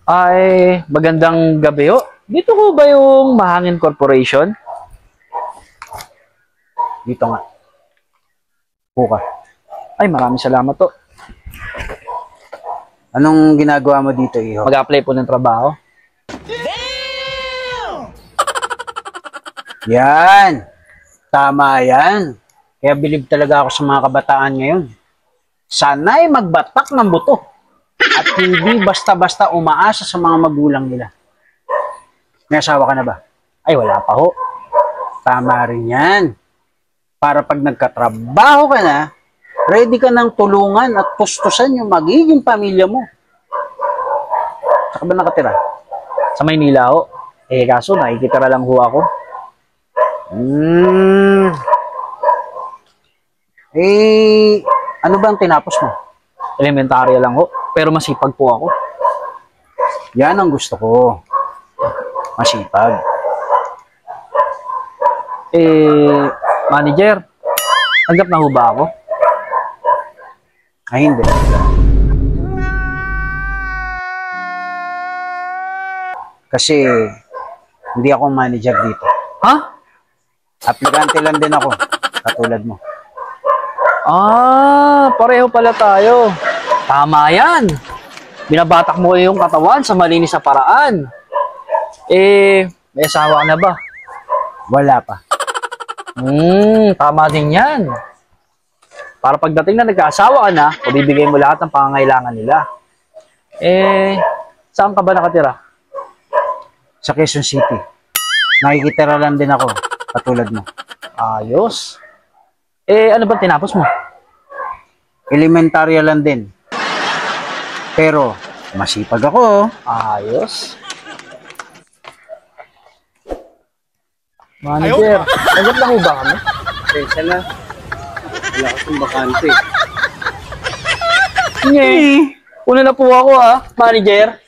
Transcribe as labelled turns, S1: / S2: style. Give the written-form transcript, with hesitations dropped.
S1: Ay, magandang gabi ho. Dito ko ba yung Mahangin Corporation?
S2: Dito nga. Puka.
S1: Ay, maraming salamat to.
S2: Anong ginagawa mo dito, Iho?
S1: Mag-apply po ng trabaho.
S2: Yan. Tama yan. Kaya bilib talaga ako sa mga kabataan ngayon. Sana'y magbatak ng buto. At hindi basta-basta umaasa sa mga magulang nila. May asawa ka na ba?
S1: Ay, wala pa ho.
S2: Tama rin yan. Para pag nagkatrabaho ka na, ready ka ng tulungan at tustusan yung magiging pamilya mo. Saan ka ba nakatira?
S1: Sa Maynila ho. Eh, kaso nakikitira lang ho ako.
S2: Ano ba ang tinapos mo?
S1: Elementarya lang ho. Pero masipag po ako.
S2: Yan ang gusto ko. Masipag.
S1: Eh, manager, tanggap na ho ba ako?
S2: Ay, hindi. Kasi, hindi ako manager dito.
S1: Ha?
S2: Aplikante lang din ako. Katulad mo.
S1: Ah, pareho pala tayo. Tama yan. Binabatak mo yung katawan sa malinis na paraan. Eh, may asawa ka na ba?
S2: Wala pa.
S1: Tama din yan. Para pagdating na nagkaasawa ka na, pabibigay mo lahat ng pangangailangan nila. Eh, saan ka ba nakatira?
S2: Sa Quezon City. Nakikitira lang din ako. Katulad mo.
S1: Ayos. Eh, ano ba tinapos mo?
S2: Elementarya lang din. Pero, masipag ako.
S1: Ayos. Manager, tanggap na ho ba kami?
S2: Pensa na. Wala akong bakante.
S1: Nye, una na po ako manager.